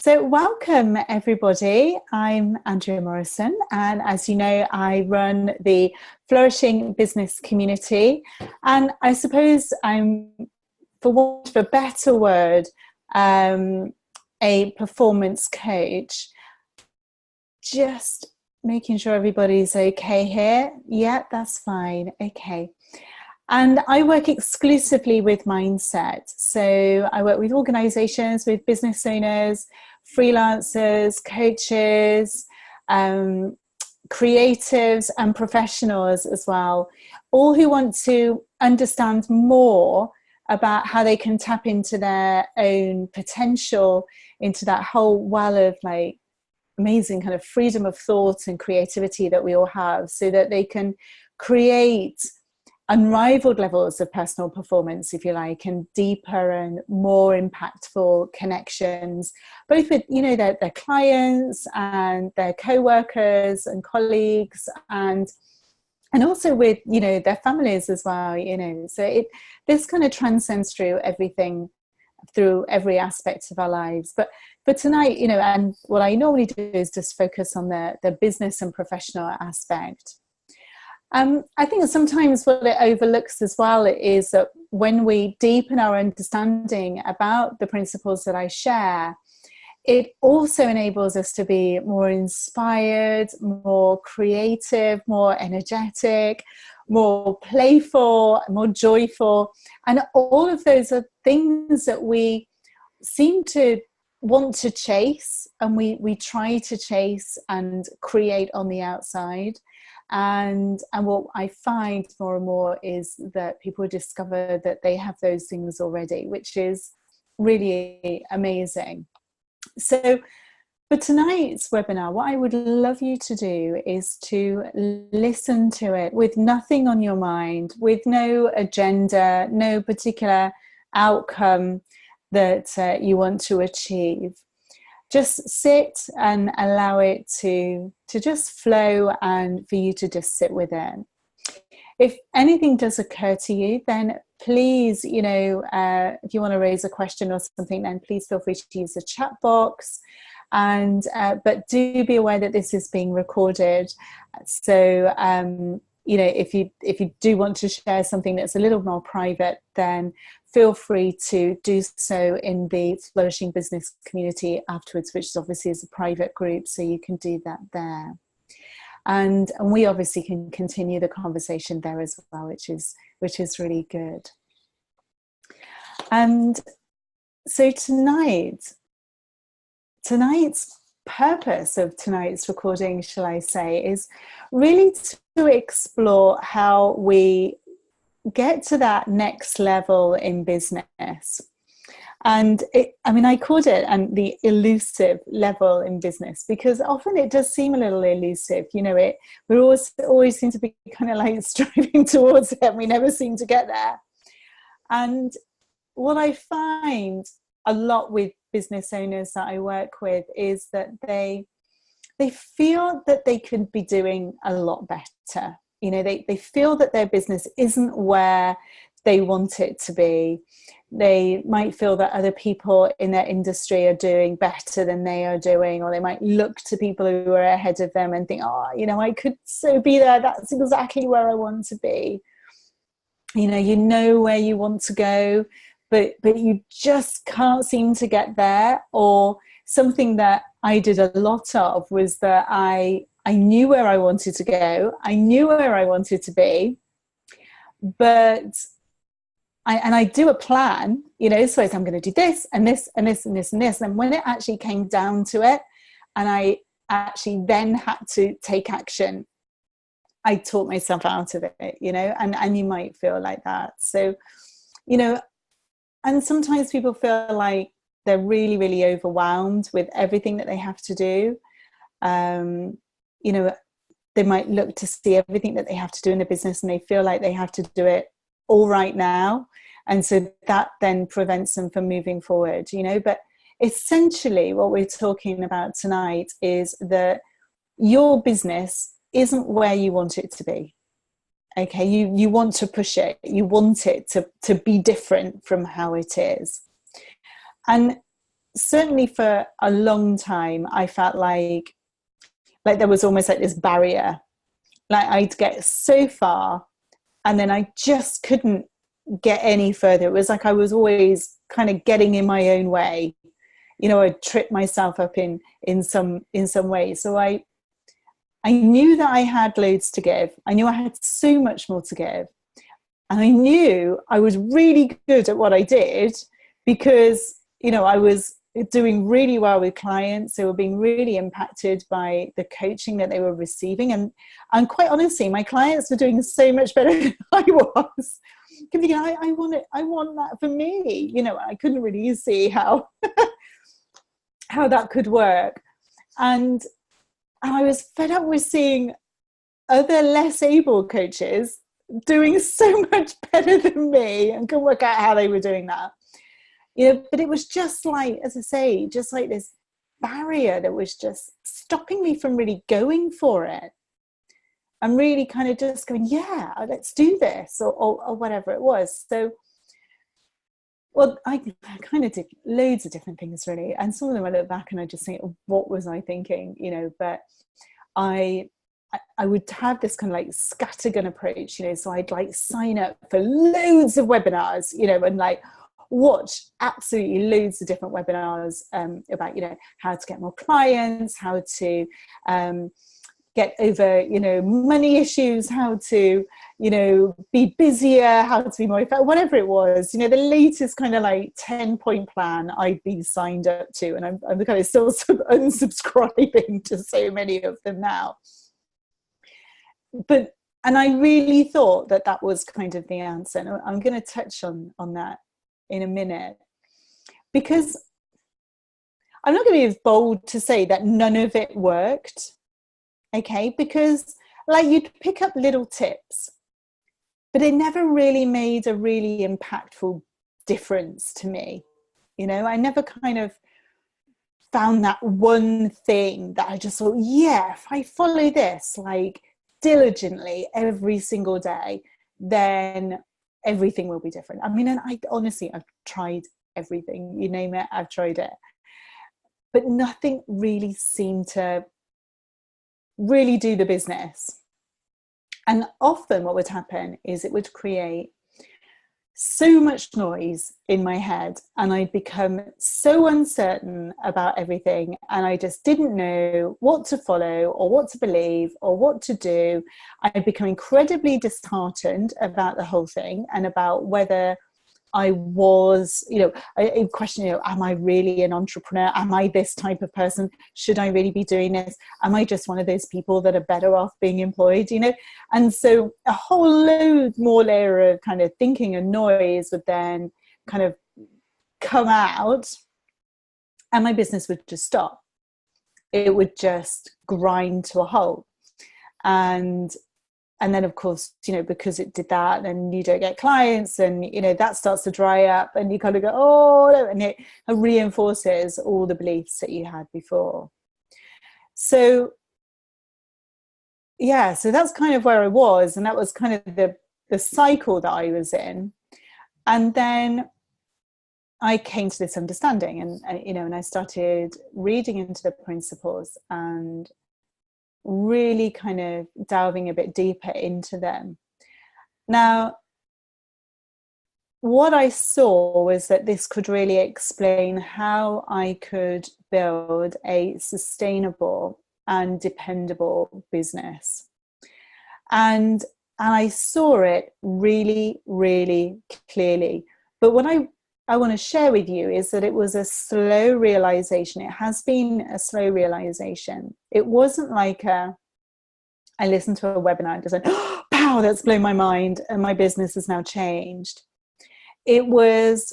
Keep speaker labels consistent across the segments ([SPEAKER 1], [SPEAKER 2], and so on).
[SPEAKER 1] So welcome everybody. I'm Andrea Morrison, and as you know, I run the Flourishing Business Community, and I suppose I'm, for want of a better word, a performance coach. Just making sure everybody's okay here. Yeah, that's fine. Okay. And I work exclusively with mindset. So I work with organizations, with business owners, freelancers, coaches, creatives and professionals as well, all who want to understand more about how they can tap into their own potential, into that whole well of like amazing kind of freedom of thought and creativity that we all have, so that they can create unrivaled levels of personal performance, if you like, and deeper and more impactful connections, both with, you know, their clients and their co-workers and colleagues, and also with, you know, their families as well, you know. So this kind of transcends through everything, through every aspect of our lives. But tonight, you know, and what I normally do is just focus on the business and professional aspect. I think sometimes what it overlooks as well is that when we deepen our understanding about the principles that I share, it also enables us to be more inspired, more creative, more energetic, more playful, more joyful. And all of those are things that we seem to want to chase, and we try to chase and create on the outside. And what I find more and more is that people discover that they have those things already, which is really amazing. So for tonight's webinar, what I would love you to do is to listen to it with nothing on your mind, with no agenda, no particular outcome that you want to achieve. Just sit and allow it to just flow, and for you to just sit with it. If anything does occur to you, then please, you know, if you want to raise a question or something, then please feel free to use the chat box. And but do be aware that this is being recorded. So you know, if you do want to share something that's a little more private, then feel free to do so in the Flourishing Business Community afterwards, which obviously is a private group, so you can do that there. And we obviously can continue the conversation there as well, which is really good. And so tonight's purpose of tonight's recording, shall I say, is really to explore how we get to that next level in business. And I called it the elusive level in business, because often it does seem a little elusive. You know, we always seem to be kind of like striving towards it, and we never seem to get there. And what I find a lot with business owners that I work with is that they feel that they could be doing a lot better. You know, they feel that their business isn't where they want it to be. They might feel that other people in their industry are doing better than they are doing, or they might look to people who are ahead of them and think, oh, you know, I could so be there. That's exactly where I want to be. You know where you want to go, but you just can't seem to get there. Or something that I did a lot of was that I knew where I wanted to go. I knew where I wanted to be, but I do a plan, you know, so I'm going to do this and this and this and this and this. And when it actually came down to it, and I actually then had to take action, I talked myself out of it, you know, and you might feel like that. So, you know, and sometimes people feel like they're really, really overwhelmed with everything that they have to do. You know, they might look to see everything that they have to do in the business, and they feel like they have to do it all right now. And so that then prevents them from moving forward, you know. But essentially what we're talking about tonight is that your business isn't where you want it to be. Okay, you want to push it. You want it to be different from how it is. And certainly for a long time, I felt like there was almost like this barrier. Like I'd get so far and then I just couldn't get any further. It was like I was always kind of getting in my own way. You know, I'd trip myself up in some way. So I knew that I had loads to give. I knew I had so much more to give. And I knew I was really good at what I did because, you know, I was doing really well with clients. They were being really impacted by the coaching that they were receiving. And quite honestly, my clients were doing so much better than I was. Thinking, I want that for me. You know, I couldn't really see how how that could work. And I was fed up with seeing other less able coaches doing so much better than me and couldn't work out how they were doing that. You know, but it was just like, as I say, just like this barrier that was just stopping me from really going for it. I'm really kind of just going, yeah, let's do this, or whatever it was. So, well, I kind of did loads of different things, really. And some of them I look back and I just think, what was I thinking? You know, but I would have this kind of like scattergun approach, you know, so I'd like sign up for loads of webinars, you know, and like watch absolutely loads of different webinars about, you know, how to get more clients, how to get over, you know, money issues, how to, you know, be busier, how to be more effective, whatever it was, you know, the latest kind of like 10-point plan I'd been signed up to. And I'm kind of still unsubscribing to so many of them now. And I really thought that was kind of the answer. And I'm going to touch on that in a minute, because I'm not going to be as bold to say that none of it worked. Okay, because like you'd pick up little tips, but it never really made a really impactful difference to me. You know, I never kind of found that one thing that I just thought, yeah, if I follow this like diligently every single day, then everything will be different. I mean, and I honestly, I've tried everything, you name it, I've tried it, but nothing really seemed to really do the business. And often what would happen is it would create so much noise in my head, and I'd become so uncertain about everything, and I just didn't know what to follow or what to believe or what to do. I'd become incredibly disheartened about the whole thing and about whether I was, you know, I question, you know, am I really an entrepreneur? Am I this type of person? Should I really be doing this? Am I just one of those people that are better off being employed, you know? And so a whole load more layer of kind of thinking and noise would then kind of come out, and my business would just stop. It would just grind to a halt. And then, of course, you know, because it did that, and you don't get clients, and, you know, that starts to dry up, and you kind of go, oh, no, and it reinforces all the beliefs that you had before. So, yeah, so that's kind of where I was, and that was kind of the cycle that I was in. And then I came to this understanding, and you know, and I started reading into the principles and really kind of delving a bit deeper into them. Now, what I saw was that this could really explain how I could build a sustainable and dependable business. And I saw it really, really clearly. But what I want to share with you is that it was a slow realization. It has been a slow realization. It wasn't like I listened to a webinar and just went, oh, wow, that's blown my mind, and my business has now changed. It was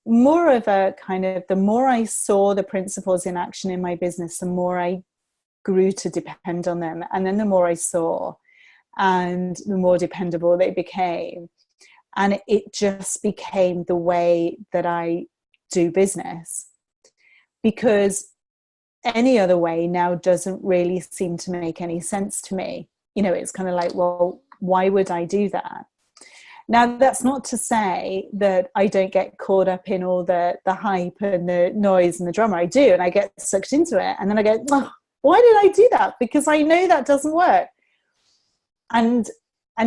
[SPEAKER 1] more of a kind of, the more I saw the principles in action in my business, the more I grew to depend on them. And then the more I saw, and the more dependable they became. And it just became the way that I do business, because any other way now doesn't really seem to make any sense to me. You know, it's kind of like, well, why would I do that? Now, that's not to say that I don't get caught up in all the hype and the noise and the drama. I do, and I get sucked into it. And then I go, oh, why did I do that? Because I know that doesn't work. And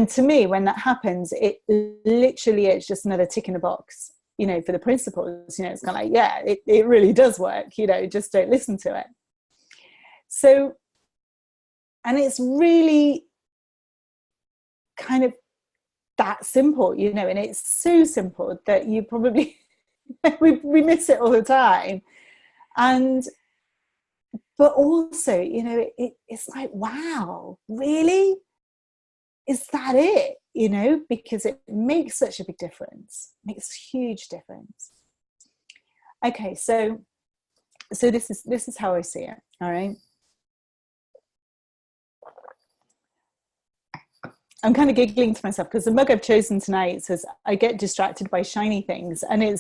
[SPEAKER 1] to me, when that happens, it literally is just another tick in the box, you know, for the principles. You know, it's kind of like, yeah, it really does work, you know, just don't listen to it. So, and it's really kind of that simple, you know, and it's so simple that you probably we miss it all the time. And but also, you know, it's like, wow, really, is that it? You know, because it makes such a big difference, makes a huge difference. Okay, so this is how I see it. All right, I'm kind of giggling to myself because the mug I've chosen tonight says I get distracted by shiny things, and it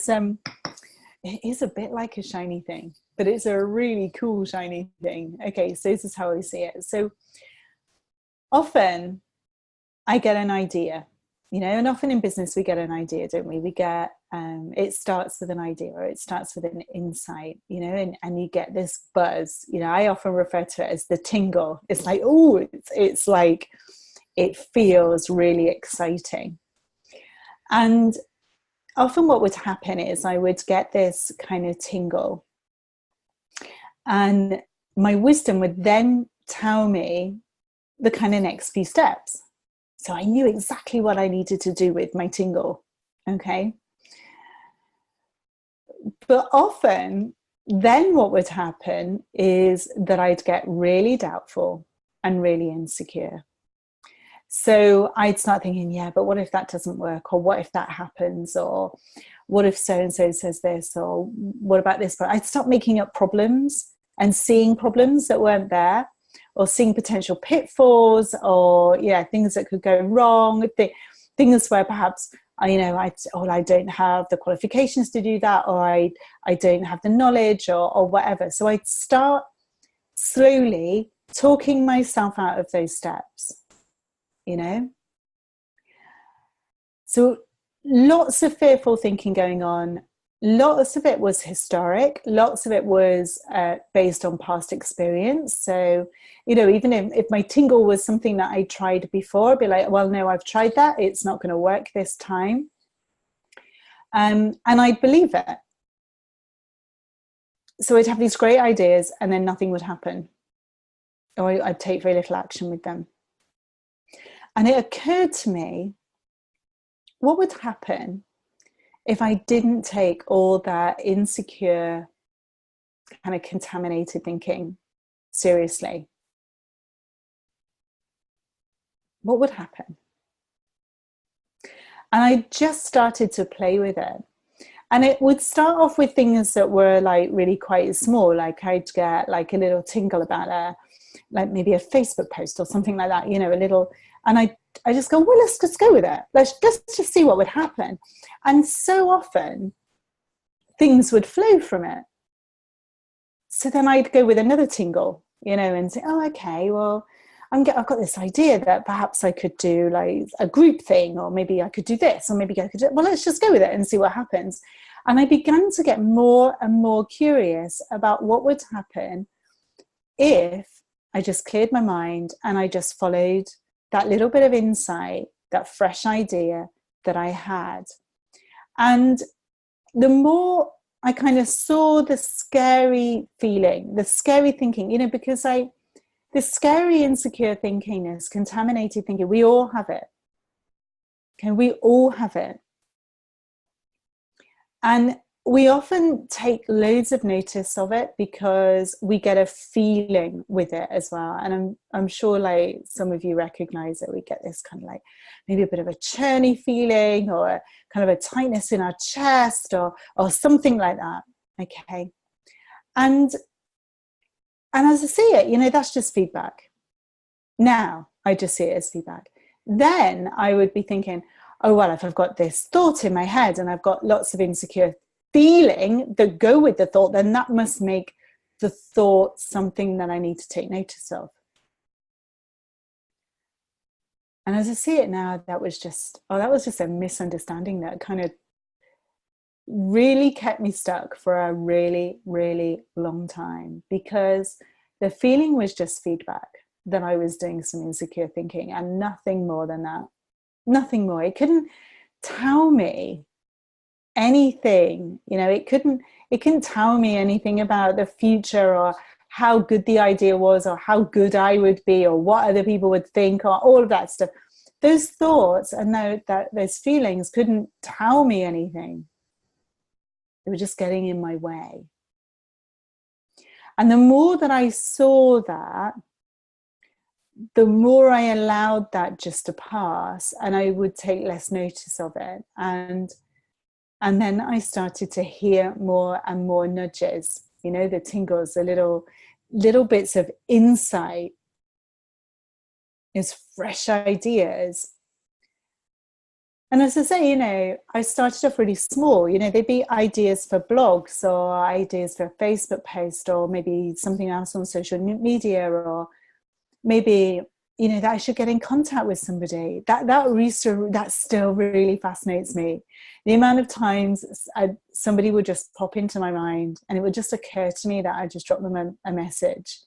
[SPEAKER 1] is a bit like a shiny thing, but it's a really cool shiny thing. Okay, so this is how I see it. So often I get an idea, you know, and often in business we get an idea, don't we? We get it starts with an idea, or it starts with an insight, you know, and you get this buzz. You know, I often refer to it as the tingle. It's like, oh, it's like, it feels really exciting. And often what would happen is I would get this kind of tingle, and my wisdom would then tell me the kind of next few steps. So I knew exactly what I needed to do with my tingle. Okay. But often then what would happen is that I'd get really doubtful and really insecure. So I'd start thinking, yeah, but what if that doesn't work? Or what if that happens? Or what if so-and-so says this? Or what about this? But I'd start making up problems and seeing problems that weren't there, or seeing potential pitfalls, or things that could go wrong, things where perhaps I don't have the qualifications to do that, or I don't have the knowledge, or whatever. So I'd start slowly talking myself out of those steps, you know. So lots of fearful thinking going on. Lots of it was historic. Lots of it was based on past experience. So, you know, even if my tingle was something that I tried before, I'd be like, well, no, I've tried that. It's not going to work this time. And I'd believe it. So I'd have these great ideas and then nothing would happen. Or I'd take very little action with them. And it occurred to me, what would happen if I didn't take all that insecure, kind of contaminated thinking seriously? What would happen? And I just started to play with it. And it would start off with things that were like really quite small. Like I'd get like a little tingle about like maybe a Facebook post or something like that, you know, a little, and I just go, well, let's just go with it. Let's just see what would happen. And so often things would flow from it. So then I'd go with another tingle, you know, and say, oh, okay, well, I've got this idea that perhaps I could do like a group thing, or maybe I could do this, or maybe I could do, well, let's just go with it and see what happens. And I began to get more and more curious about what would happen if I just cleared my mind and I just followed that little bit of insight, that fresh idea that I had. And the more I kind of saw the scary feeling, the scary thinking, you know, because this scary, insecure thinking, this contaminated thinking, we all have it. Okay, we all have it. And we often take loads of notice of it because we get a feeling with it as well. And I'm sure like some of you recognize it. We get this kind of like maybe a bit of a churny feeling, or a kind of a tightness in our chest, or something like that. Okay. And as I see it, you know, that's just feedback. Now I just see it as feedback. Then I would be thinking, oh, well, if I've got this thought in my head and I've got lots of insecure feeling that go with the thought, then that must make the thought something that I need to take notice of. And as I see it now, that was just a misunderstanding that kind of really kept me stuck for a really, really long time, because the feeling was just feedback that I was doing some insecure thinking and nothing more than that. Nothing more. It couldn't tell me anything, it couldn't tell me anything about the future, or how good the idea was, or how good I would be, or what other people would think, or all of that stuff. Those thoughts and those feelings couldn't tell me anything. They were just getting in my way. And the more that I saw that, the more I allowed that just to pass, and I would take less notice of it. And then I started to hear more and more nudges, the tingles, the little bits of insight, is fresh ideas. And as I say, I started off really small. They'd be ideas for blogs, or ideas for a Facebook post, or maybe something else on social media, or maybe, that I should get in contact with somebody. That still really fascinates me. The amount of times somebody would just pop into my mind, and it would just occur to me that I just drop them a message.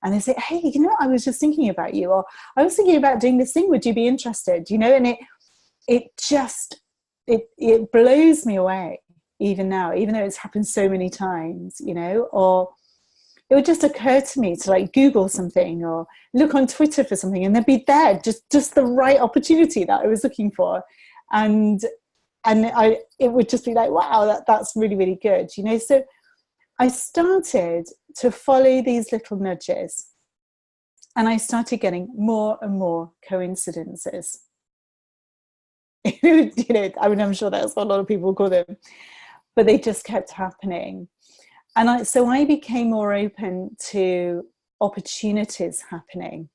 [SPEAKER 1] And they say, hey, I was just thinking about you, or I was thinking about doing this thing. Would you be interested? And it blows me away even now, even though it's happened so many times, or it would just occur to me to Google something or look on Twitter for something, and they'd be there, just the right opportunity that I was looking for. And it would just be wow, that's really, really good. So I started to follow these little nudges, and I started getting more and more coincidences. I'm sure that's what a lot of people call them, but they just kept happening. And so I became more open to opportunities happening.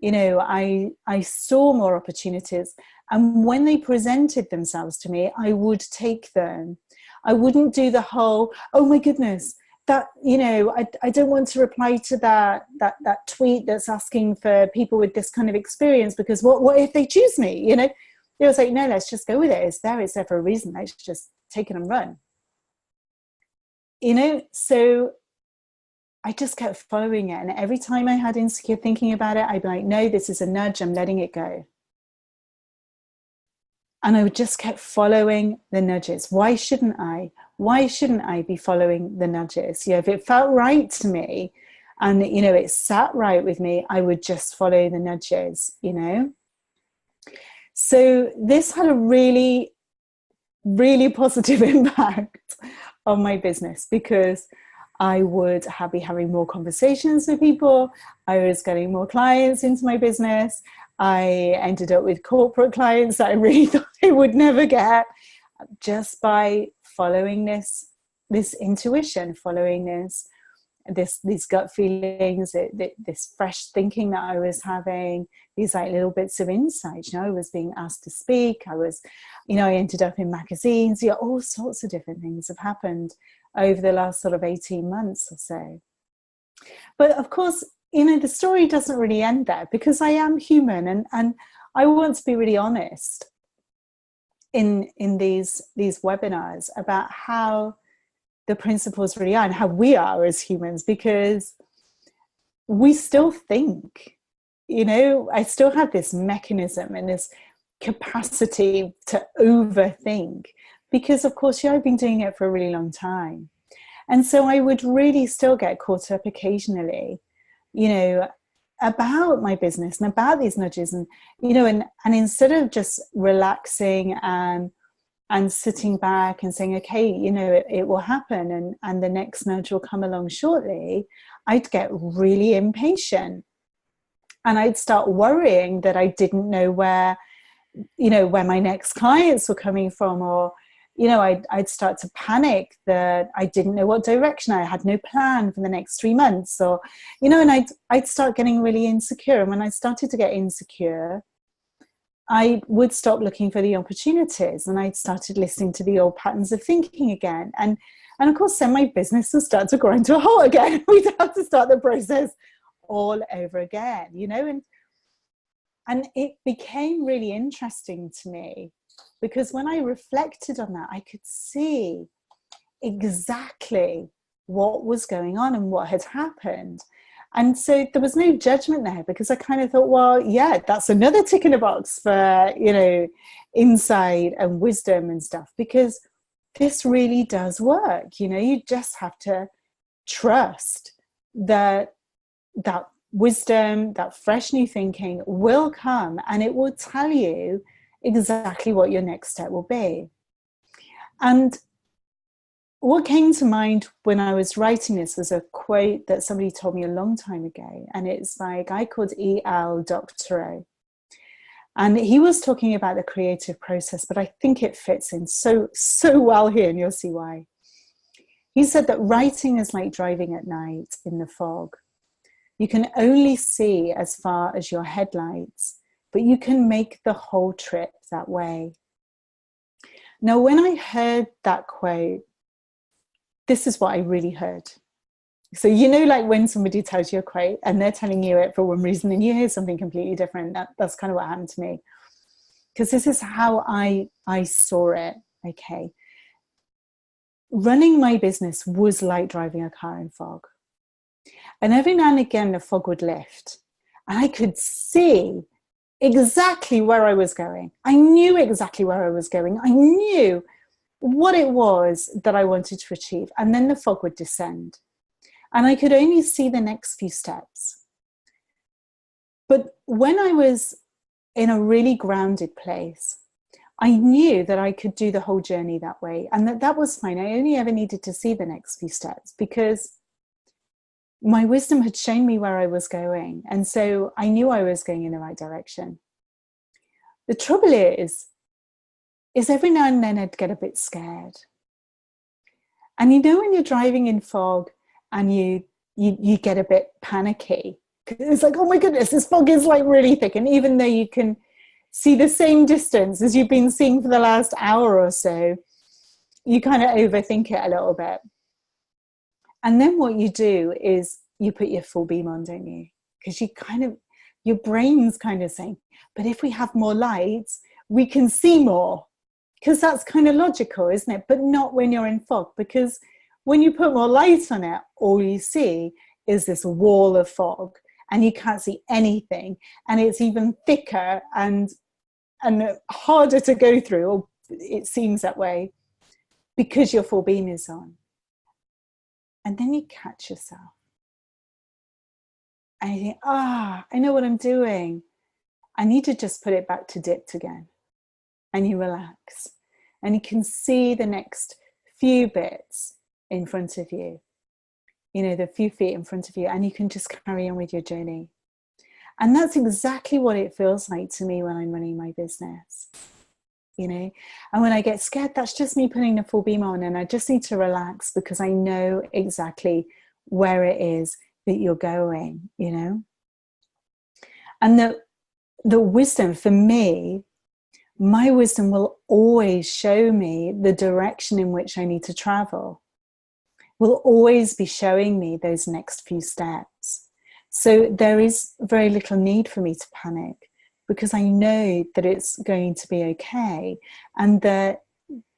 [SPEAKER 1] I saw more opportunities, and when they presented themselves to me, I would take them. I wouldn't do the whole, oh my goodness, that, I don't want to reply to that tweet that's asking for people with this kind of experience, because what if they choose me? It was no, let's just go with it. It's there for a reason. Let's just take it and run. So I just kept following it. And every time I had insecure thinking about it, I'd be like, no, this is a nudge. I'm letting it go. And I would just kept following the nudges. Why shouldn't I? Why shouldn't I be following the nudges? If it felt right to me and, it sat right with me, I would just follow the nudges, So this had a really, really positive impact on my business, because I would be having more conversations with people. I was getting more clients into my business. I ended up with corporate clients that I really thought I would never get, just by following this intuition, following these gut feelings, this fresh thinking that I was having, these little bits of insight. I was being asked to speak. I was, I ended up in magazines. All sorts of different things have happened over the last sort of 18 months or so. But of course, the story doesn't really end there, because I am human, and I want to be really honest in these webinars about how the principles really are, and how we are as humans, because we still think, I still have this mechanism and this capacity to overthink, because of course, I've been doing it for a really long time. And so I would really still get caught up occasionally, about my business and about these nudges, and, and instead of just relaxing and sitting back and saying, okay, it will happen, and the next nudge will come along shortly, I'd get really impatient, and I'd start worrying that I didn't know where my next clients were coming from, or I'd start to panic that I didn't know what direction. I had no plan for the next 3 months, or and I'd start getting really insecure. And when I started to get insecure, I would stop looking for the opportunities, and I'd started listening to the old patterns of thinking again. And of course, then my business would start to grind to a halt again. We'd have to start the process all over again, And it became really interesting to me because when I reflected on that, I could see exactly what was going on and what had happened. And so there was no judgment there, because I kind of thought, well, yeah, that's another tick in a box for, you know, insight and wisdom and stuff, because this really does work. You know, you just have to trust that that wisdom, that fresh new thinking will come, and it will tell you exactly what your next step will be. And what came to mind when I was writing this was a quote that somebody told me a long time ago, and it's by a guy called E.L. Doctorow. And he was talking about the creative process, but I think it fits in so well here, and you'll see why. He said that writing is like driving at night in the fog. You can only see as far as your headlights, but you can make the whole trip that way. Now, when I heard that quote, this is what I really heard. So, you know, like when somebody tells you a quote and they're telling you it for one reason and you hear something completely different, that's kind of what happened to me. Because this is how I saw it, okay? Running my business was like driving a car in fog. And every now and again, the fog would lift. And I could see exactly where I was going. I knew exactly where I was going. I knew what it was that I wanted to achieve. And then the fog would descend. And I could only see the next few steps. But when I was in a really grounded place, I knew that I could do the whole journey that way. And that was fine. I only ever needed to see the next few steps because my wisdom had shown me where I was going. And so I knew I was going in the right direction. The trouble is every now and then I'd get a bit scared. And you know when you're driving in fog and you get a bit panicky, it's like, oh my goodness, this fog is like really thick. And even though you can see the same distance as you've been seeing for the last hour or so, you kind of overthink it a little bit. And then what you do is you put your full beam on, don't you? Because your brain's kind of saying, but if we have more lights, we can see more. Because that's kind of logical, isn't it? But not when you're in fog, because when you put more light on it, all you see is this wall of fog and you can't see anything. And it's even thicker and harder to go through, or it seems that way, because your full beam is on. And then you catch yourself. And you think, I know what I'm doing. I need to just put it back to dipped again. And you relax. And you can see the next few bits in front of you. You know, the few feet in front of you. And you can just carry on with your journey. And that's exactly what it feels like to me when I'm running my business. You know, and when I get scared, that's just me putting the full beam on, and I just need to relax because I know exactly where it is that you're going, you know. And the wisdom for me, my wisdom will always show me the direction in which I need to travel, will always be showing me those next few steps. So there is very little need for me to panic, because I know that it's going to be okay, and that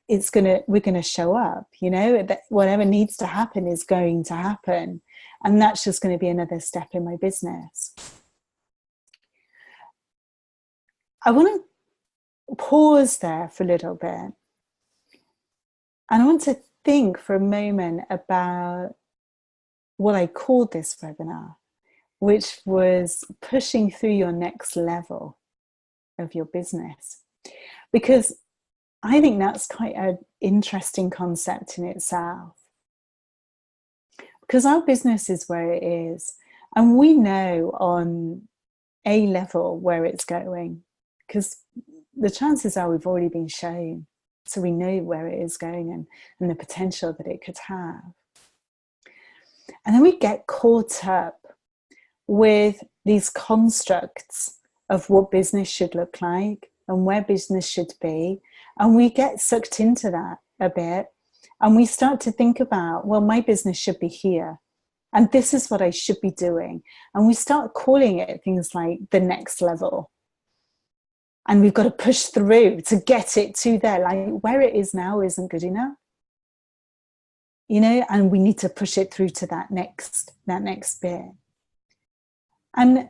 [SPEAKER 1] we're going to show up, you know, that whatever needs to happen is going to happen. And that's just going to be another step in my business. I want to pause there for a little bit. And I want to think for a moment about what I called this webinar, which was pushing through your next level of your business. Because I think that's quite an interesting concept in itself. Because our business is where it is, and we know on a level where it's going, because the chances are we've already been shown, so we know where it is going and the potential that it could have. And then we get caught up with these constructs of what business should look like and where business should be. And we get sucked into that a bit. And we start to think about, well, my business should be here. And this is what I should be doing. And we start calling it things like the next level. And we've got to push through to get it to there. Like where it is now isn't good enough, and we need to push it through to that next bit. And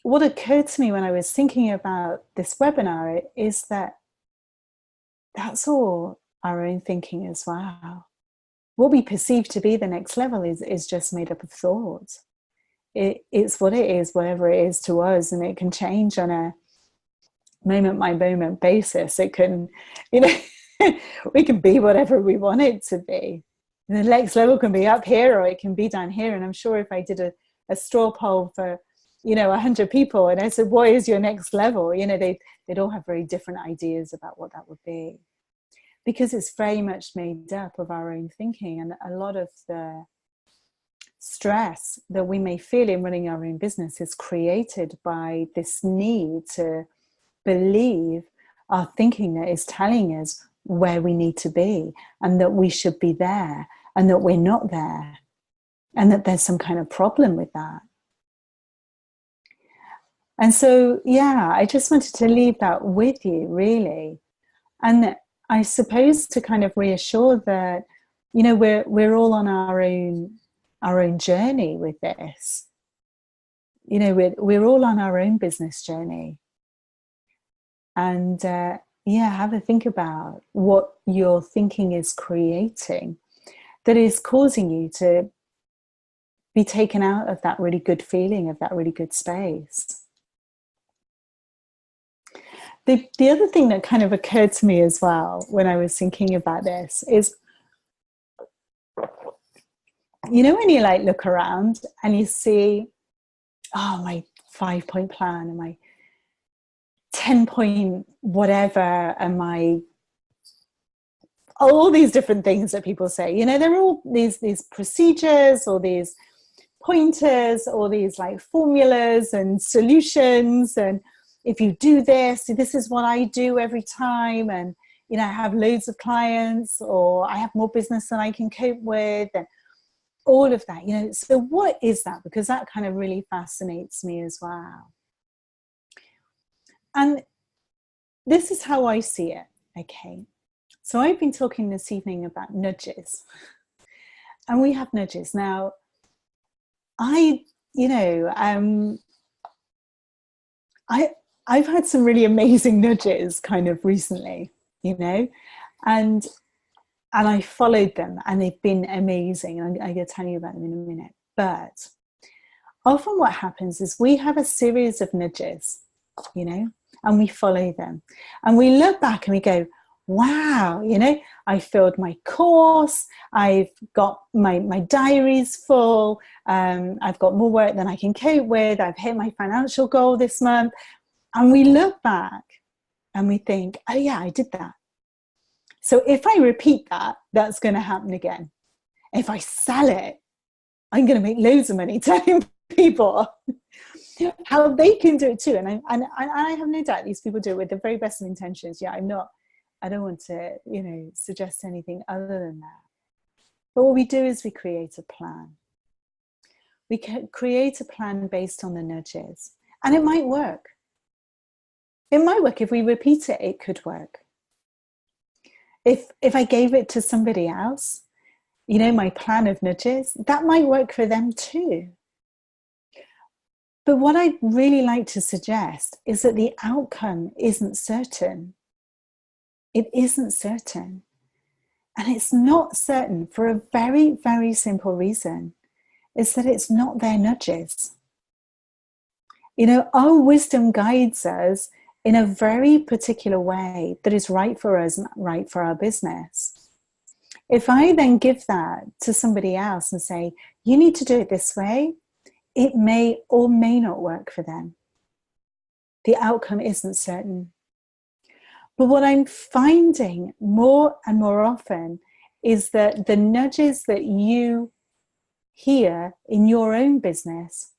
[SPEAKER 1] what occurred to me when I was thinking about this webinar is that that's all our own thinking as well. What we perceive to be the next level is just made up of thoughts. It's what it is, whatever it is to us, and it can change on a moment by moment basis. It can, we can be whatever we want it to be. The next level can be up here or it can be down here. And I'm sure if I did a straw poll for 100 people and I said, what is your next level, they'd all have very different ideas about what that would be, because it's very much made up of our own thinking. And a lot of the stress that we may feel in running our own business is created by this need to believe our thinking that is telling us where we need to be, and that we should be there, and that we're not there, and that there's some kind of problem with that. And so, I just wanted to leave that with you, really. And I suppose to kind of reassure that, we're all on our own journey with this. We're all on our own business journey. And have a think about what your thinking is creating that is causing you to be taken out of that really good feeling, of that really good space. The other thing that kind of occurred to me as well when I was thinking about this is, when you like look around and you see, my 5-point plan and my 10-point whatever and all these different things that people say, they're all these procedures or these pointers or these like formulas and solutions. And if you do this is what I do every time. And, I have loads of clients, or I have more business than I can cope with, and all of that, So what is that? Because that kind of really fascinates me as well. And this is how I see it. Okay. So I've been talking this evening about nudges, and we have nudges. Now, I've had some really amazing nudges kind of recently, and I followed them, and they've been amazing. I'm going to tell you about them in a minute. But often what happens is we have a series of nudges, and we follow them, and we look back and we go, wow, I filled my course, I've got my diaries full, I've got more work than I can cope with, I've hit my financial goal this month. And we look back and we think, oh yeah, I did that. So if I repeat that, that's going to happen again. If I sell it, I'm going to make loads of money telling people how they can do it too. And I have no doubt these people do it with the very best of intentions. Yeah, I don't want to, suggest anything other than that. But what we do is we create a plan. We can create a plan based on the nudges. And it might work. It might work. If we repeat it, it could work. If I gave it to somebody else, my plan of nudges, that might work for them too. But what I'd really like to suggest is that the outcome isn't certain. It isn't certain. And it's not certain for a very, very simple reason. It's that it's not their nudges. Our wisdom guides us in a very particular way that is right for us and right for our business. If I then give that to somebody else and say, you need to do it this way, it may or may not work for them. The outcome isn't certain. But what I'm finding more and more often is that the nudges that you hear in your own business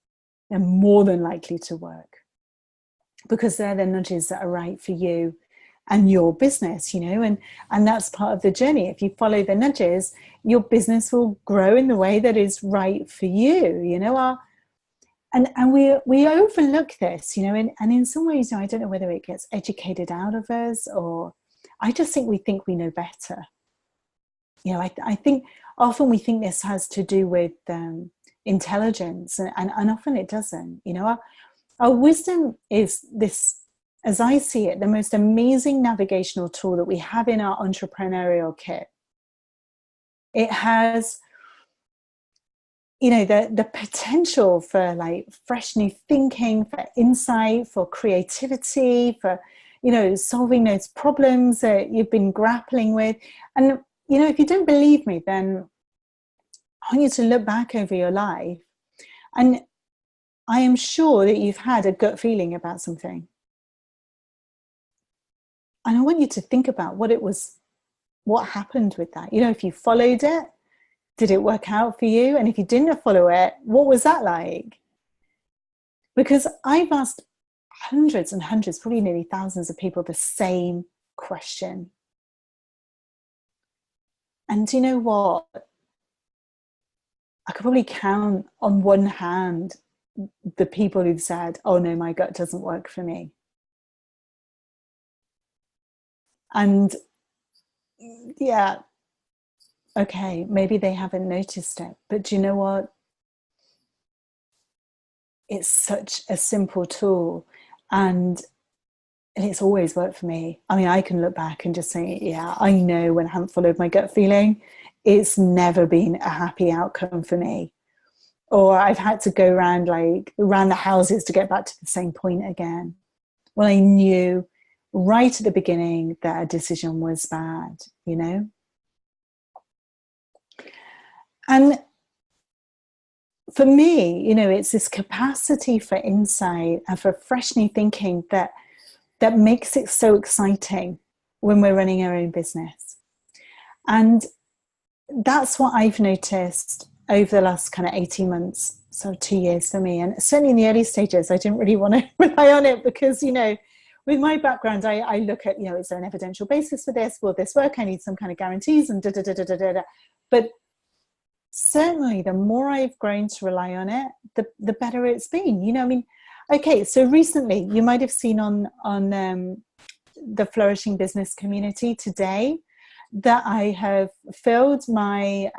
[SPEAKER 1] are more than likely to work, because they're the nudges that are right for you and your business, and that's part of the journey. If you follow the nudges, your business will grow in the way that is right for you. And we overlook this, you know, and in some ways, you know, I don't know whether it gets educated out of us, or I just think we know better. You know, I think often we think this has to do with intelligence, and often it doesn't. You know, our wisdom is this, as I see it, the most amazing navigational tool that we have in our entrepreneurial kit. It has, you know, the potential for like fresh new thinking, for insight, for creativity, for, you know, solving those problems that you've been grappling with. And, you know, if you don't believe me, then I want you to look back over your life, and I am sure that you've had a gut feeling about something. And I want you to think about what it was, what happened with that. You know, if you followed it, did it work out for you? And if you didn't follow it, what was that like? Because I've asked hundreds and hundreds, probably nearly thousands of people the same question. And do you know what? I could probably count on one hand the people who've said, oh no, my gut doesn't work for me. And yeah, okay, maybe they haven't noticed it, but do you know what? It's such a simple tool, and it's always worked for me. I mean, I can look back and just say, yeah, I know when I haven't followed my gut feeling, it's never been a happy outcome for me. Or I've had to go around the houses to get back to the same point again. Well, I knew right at the beginning that a decision was bad, you know? And for me, you know, it's this capacity for insight and for fresh new thinking that makes it so exciting when we're running our own business. And that's what I've noticed over the last kind of 18 months, so 2 years for me. And certainly in the early stages, I didn't really want to rely on it because, you know, with my background, I look at, you know, is there an evidential basis for this? Will this work? I need some kind of guarantees and da da da da da da. But certainly the more I've grown to rely on it, the better it's been. You know, I mean, okay, so recently you might have seen on the Flourishing Business community today that I have filled my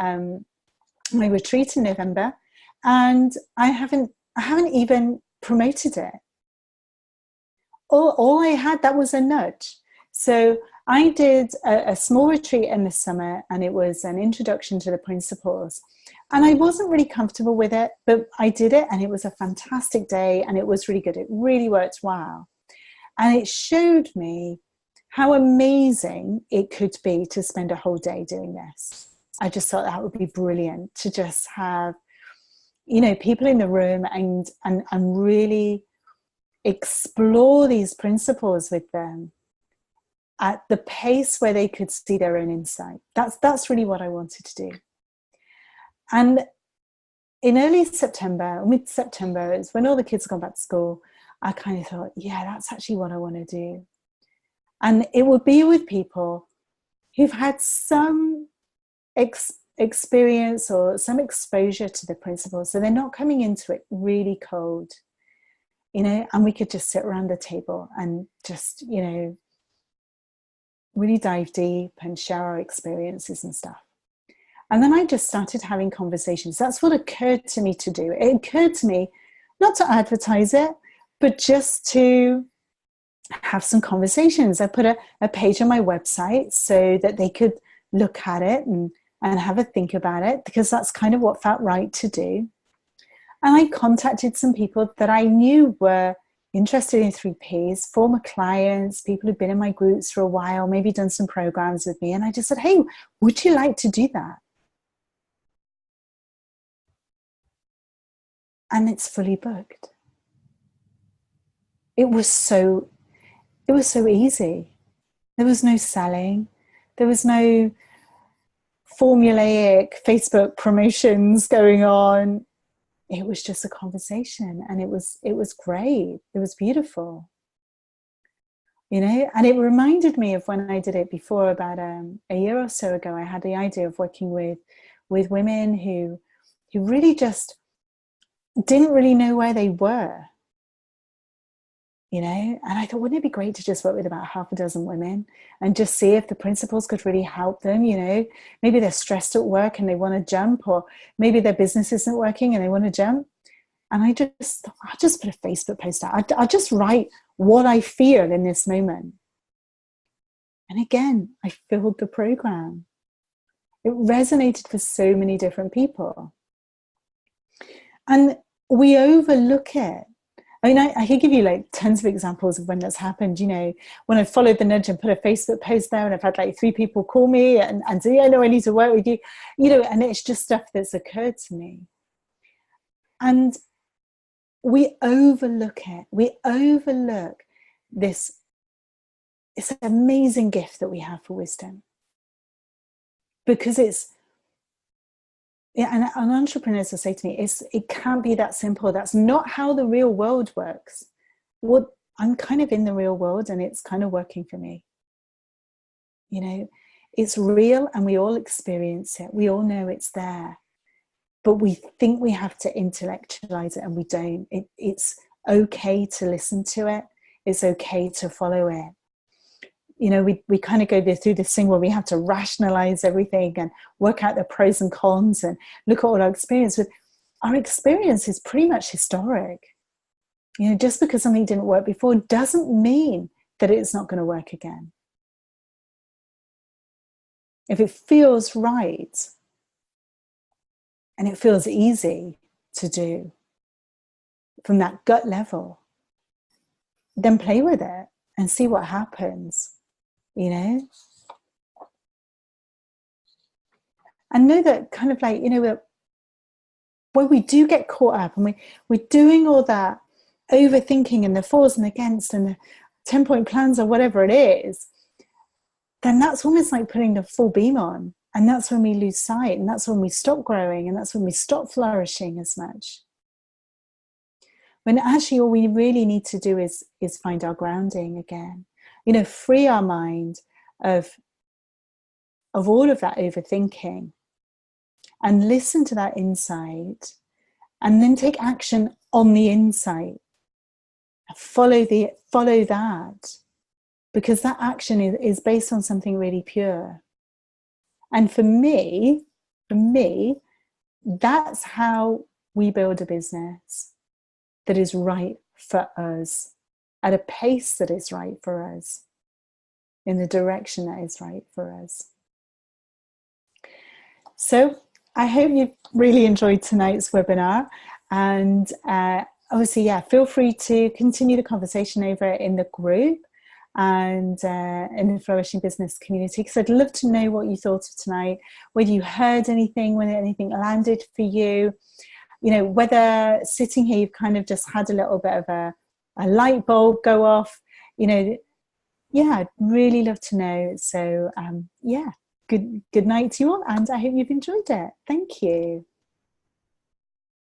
[SPEAKER 1] my retreat in November, and I haven't even promoted it. All I had, that was a nudge. So I did a small retreat in the summer, and it was an introduction to the principles. And I wasn't really comfortable with it, but I did it, and it was a fantastic day, and it was really good. It really worked well. And it showed me how amazing it could be to spend a whole day doing this. I just thought that would be brilliant to just have, you know, people in the room and really explore these principles with them at the pace where they could see their own insight. That's really what I wanted to do. And in early September, mid-September, is when all the kids had gone back to school, I kind of thought, yeah, that's actually what I want to do. And it would be with people who've had some experience or some exposure to the principles. So they're not coming into it really cold, you know, and we could just sit around the table and just, you know, really dive deep and share our experiences and stuff. And then I just started having conversations. That's what occurred to me to do. It occurred to me not to advertise it, but just to have some conversations. I put a page on my website so that they could look at it and have a think about it, because that's kind of what felt right to do. And I contacted some people that I knew were interested in 3Ps, former clients, people who've been in my groups for a while, maybe done some programs with me. And I just said, hey, would you like to do that? And it's fully booked. It was so easy. There was no selling. There was no formulaic Facebook promotions going on. It was just a conversation, and it was great. It was beautiful, you know. And it reminded me of when I did it before, about a year or so ago. I had the idea of working with women who really just didn't really know where they were, you know. And I thought, wouldn't it be great to just work with about half a dozen women and just see if the principles could really help them, you know. Maybe they're stressed at work and they want to jump, or maybe their business isn't working and they want to jump. And I just thought, I'll just put a Facebook post out. I'll just write what I feel in this moment. And again, I filled the program. It resonated for so many different people. And we overlook it. I mean, I could give you like tons of examples of when that's happened. You know, when I followed the nudge and put a Facebook post there, and I've had like 3 people call me and say, yeah, no, I need to work with you, you know, and it's just stuff that's occurred to me. And we overlook it. We overlook this amazing gift that we have for wisdom. Because it's, yeah, and entrepreneurs will say to me, it can't be that simple. That's not how the real world works. Well, I'm kind of in the real world and it's kind of working for me. You know, it's real and we all experience it. We all know it's there. But we think we have to intellectualize it, and we don't. It's okay to listen to it. It's okay to follow it. You know, we kind of go through this thing where we have to rationalize everything and work out the pros and cons and look at all our experience. With our experience is pretty much historic. You know, just because something didn't work before doesn't mean that it's not going to work again. If it feels right and it feels easy to do from that gut level, then play with it and see what happens, you know? And know that kind of like, you know, when we do get caught up and we're doing all that overthinking and the fors and against and the 10-point plans or whatever it is, then that's almost like putting the full beam on. And that's when we lose sight, and that's when we stop growing, and that's when we stop flourishing as much. When actually all we really need to do is find our grounding again. You know, free our mind of all of that overthinking and listen to that insight, and then take action on the insight. Follow that, because that action is based on something really pure. And for me, that's how we build a business that is right for us, at a pace that is right for us, in the direction that is right for us. So I hope you've really enjoyed tonight's webinar. And obviously, yeah, feel free to continue the conversation over in the group and in the Flourishing Business community, because I'd love to know what you thought of tonight, whether you heard anything, whether anything landed for you, you know, whether sitting here you've kind of just had a little bit of a light bulb go off, you know. Yeah, I'd really love to know. So yeah, good night to you all, and I hope you've enjoyed it. Thank you.